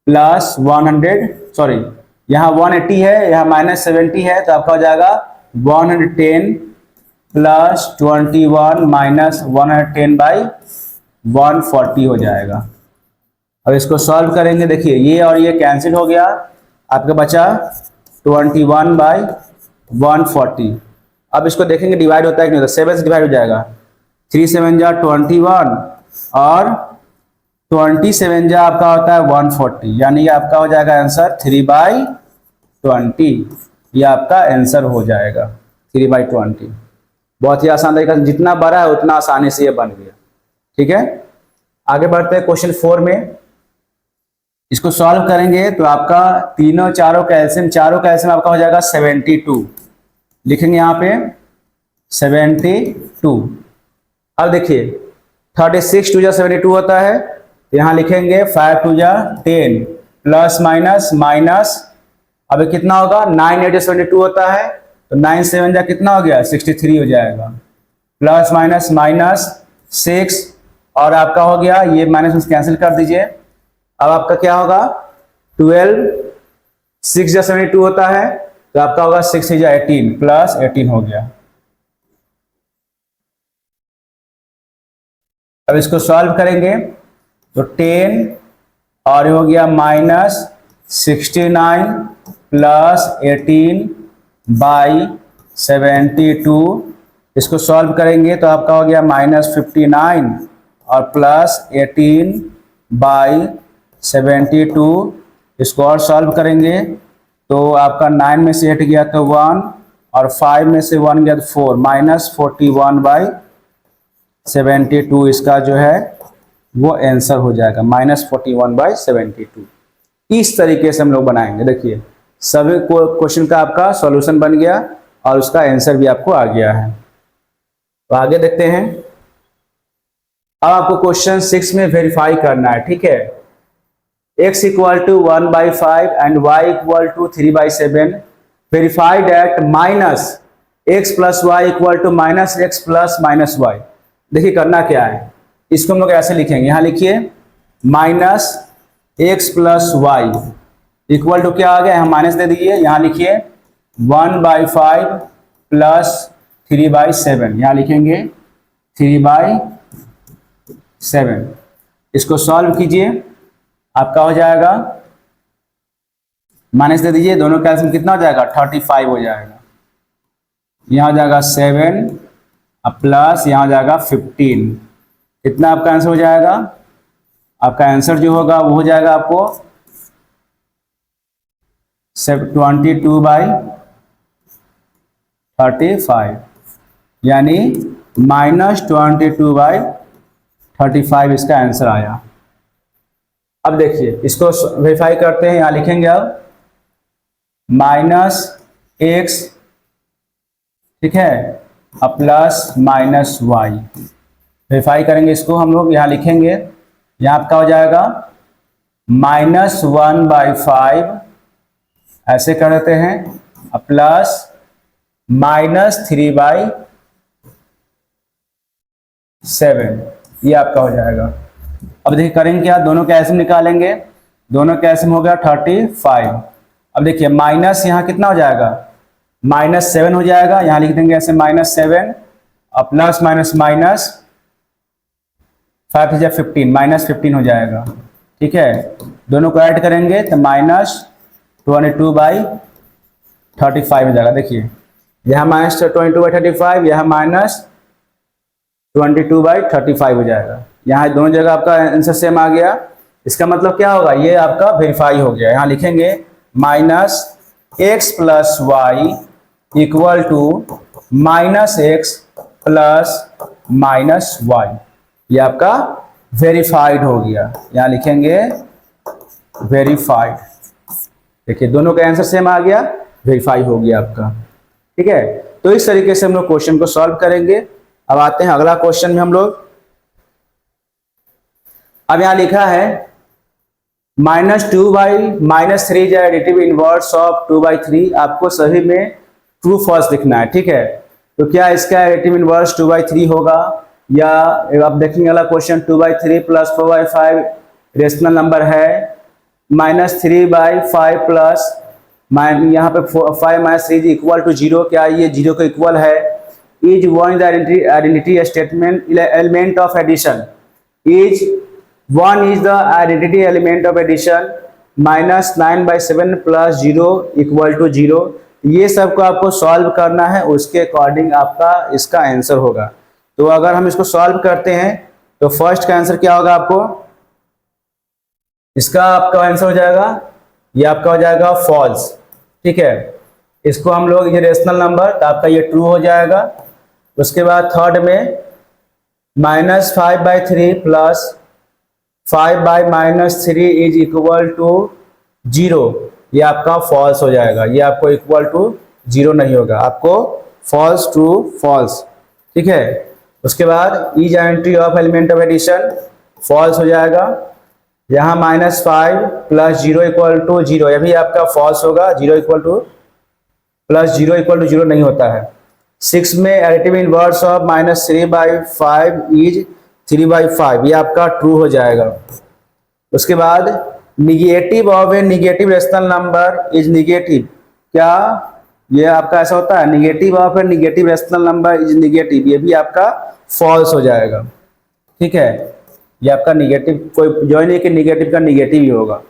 प्लस 100, यहाँ 180 है, यहाँ -70 है, तो आपका हो जाएगा 110 प्लस 21 माइनस 110/140 हो जाएगा। अब इसको सॉल्व करेंगे, देखिए ये और ये कैंसिल हो गया, आपका बचा 21/140। अब इसको देखेंगे डिवाइड होता है कि नहीं होता, 7 से डिवाइड हो जाएगा, 3 7 जा 21 और 27 जा आपका होता है 140, यानी ये आपका हो जाएगा आंसर 3/20। ये आपका आंसर हो जाएगा 3/20। बहुत ही आसान तरीका से, जितना बड़ा है उतना आसानी से ये बन गया। ठीक है, आगे बढ़ते हैं क्वेश्चन 4 में। इसको सॉल्व करेंगे तो आपका चारों का एलसीएम आपका हो जाएगा 72। लिखेंगे यहाँ पे 72। अब देखिए 36 2 जा 72 होता है, तो यहाँ लिखेंगे 5 2 जा 10 प्लस माइनस माइनस, अब कितना होगा 9 8 जा 72 होता है, तो 9 7 जा कितना हो गया 63 हो जाएगा, प्लस माइनस माइनस 6 और आपका हो गया ये माइनस कैंसिल कर दीजिए। अब आपका क्या होगा 12 6 जा 72 होता है, तो आपका होगा 6 जा 18 प्लस 18 हो गया। अब इसको सॉल्व करेंगे तो 10 और ये हो गया -69 प्लस 18/72। इसको सॉल्व करेंगे तो आपका हो गया -59 और प्लस 18/72। इसको और सॉल्व करेंगे तो आपका 9 में से 8 गया तो 1 और 5 में से 1 गया तो 4, -41/72 इसका जो है वो आंसर हो जाएगा, -41/72। इस तरीके से हम लोग बनाएंगे। देखिए सभी क्वेश्चन का आपका सॉल्यूशन बन गया और उसका आंसर भी आपको आ गया है। तो आगे देखते हैं। अब आपको क्वेश्चन 6 में वेरीफाई करना है। ठीक है, x = 1/5 and y = 3/7, verify that -x + y = -x + -y। देखिए करना क्या है, इसको हम लोग ऐसे लिखेंगे, यहाँ लिखिए -x + y इक्वल टू क्या आ गया, यहाँ माइनस दे दीजिए, यहाँ लिखिए 1/5 प्लस 3/7, यहाँ लिखेंगे 3/7। इसको सॉल्व कीजिए, आपका हो जाएगा माइनस दे दीजिए, दोनों का एलसीएम कितना हो जाएगा 35 हो जाएगा, यहाँ हो जाएगा 7 प्लस यहाँ हो जाएगा 15। कितना आपका आंसर हो जाएगा, आपका आंसर जो होगा वो हो जाएगा आपको 22/35, यानी -22/35 इसका आंसर आया। अब देखिए इसको वेरीफाई करते हैं, यहाँ लिखेंगे अब -x, ठीक है, अब प्लस -y। वेरीफाई करेंगे इसको हम लोग, यहाँ लिखेंगे, यहाँ आपका हो जाएगा -1/5 ऐसे कर देते हैं, अब प्लस -3/7, ये आपका हो जाएगा। अब देखिए करेंगे क्या, दोनों का एलसीएम निकालेंगे, दोनों का एलसीएम हो गया 35। अब देखिए माइनस यहाँ कितना हो जाएगा -7 हो जाएगा, यहाँ लिख देंगे ऐसे -7 और प्लस माइनस माइनस 5 × 15 -15 हो जाएगा। ठीक है, दोनों को ऐड करेंगे तो -22/35 हो जाएगा। देखिए यहाँ -22/35, यहाँ -22/35 हो जाएगा। यहाँ दोनों जगह आपका आंसर सेम आ गया। इसका मतलब क्या होगा, ये आपका वेरीफाई हो गया। यहाँ लिखेंगे -x + y equal to -x + -y, ये आपका वेरीफाइड हो गया। यहाँ लिखेंगे वेरीफाइड। देखिए दोनों का आंसर सेम आ गया, वेरीफाई हो गया आपका। ठीक है, तो इस तरीके से हम लोग क्वेश्चन को सॉल्व करेंगे। अब आते हैं अगला क्वेश्चन में हम लोग। अब यहाँ लिखा है -2/-3 इज एडिटिव इनवर्स ऑफ 2/3। आपको सभी में ट्रू फॉल्स लिखना है। ठीक है, तो क्या इसका एडिटिव इनवर्स 2/3 होगा, या आप देखेंगे अगला क्वेश्चन 2/3 + 4/5 रेशनल नंबर है, -3/5 प्लस यहाँ पे 5 - 3 इक्वल टू 0, क्या ये 0 के इक्वल है। Is 1 is identity statement element of addition, is 1 is the identity element of addition, -9/7 + 0 equal to 0। ये सब को आपको सॉल्व करना है, उसके अकॉर्डिंग आपका इसका आंसर होगा। तो अगर हम इसको सॉल्व करते हैं तो फर्स्ट का आंसर क्या होगा, आपको इसका आपका आंसर हो जाएगा, ये आपका हो जाएगा फॉल्स। ठीक है, इसको हम लोग ये रेशनल नंबर, तो आपका ये ट्रू हो जाएगा। उसके बाद थर्ड में -5/3 प्लस 5/-3 इज इक्वल टू 0, ये आपका फॉल्स हो जाएगा। ये आपको इक्वल टू 0 नहीं होगा, आपको फॉल्स ट्रू फॉल्स। ठीक है, उसके बाद is identity of element of addition, false हो जाएगा। यहाँ -5 + 0 इक्वल टू 0, यह भी आपका फॉल्स होगा। 0 इक्वल टू +0 इक्वल टू 0 नहीं होता है। 6 में एडिटिव इनवर्स ऑफ -3/5 इज 3/5, ये आपका ट्रू हो जाएगा। उसके बाद negative of A negative rational number is negative, क्या ये आपका ऐसा होता है, negative of A negative rational number is negative, ये भी आपका फॉल्स हो जाएगा। ठीक है, ये आपका निगेटिव, कोई जो नहीं कि निगेटिव का निगेटिव ही होगा।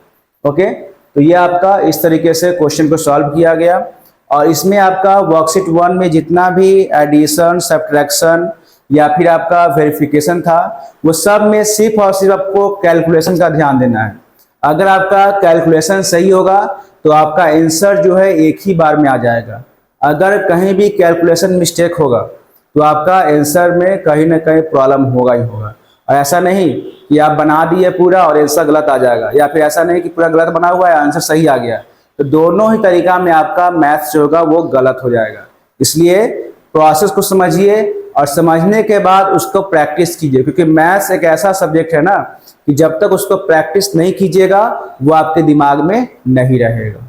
ओके, तो ये आपका इस तरीके से क्वेश्चन को सॉल्व किया गया। और इसमें आपका वर्कशीट 1 में जितना भी एडिशन, सब्ट्रैक्शन या फिर आपका वेरिफिकेशन था, वो सब में सिर्फ और सिर्फ आपको कैलकुलेशन का ध्यान देना है। अगर आपका कैलकुलेशन सही होगा तो आपका आंसर जो है एक ही बार में आ जाएगा। अगर कहीं भी कैलकुलेशन मिस्टेक होगा तो आपका आंसर में कहीं ना कहीं प्रॉब्लम होगा ही होगा। और ऐसा नहीं कि आप बना दिए पूरा और आंसर गलत आ जाएगा, या फिर ऐसा नहीं कि पूरा गलत बना हुआ है आंसर सही आ गया, तो दोनों ही तरीका में आपका मैथ्स जो होगा वो गलत हो जाएगा। इसलिए प्रोसेस को समझिए और समझने के बाद उसको प्रैक्टिस कीजिए, क्योंकि मैथ्स एक ऐसा सब्जेक्ट है ना कि जब तक उसको प्रैक्टिस नहीं कीजिएगा वो आपके दिमाग में नहीं रहेगा।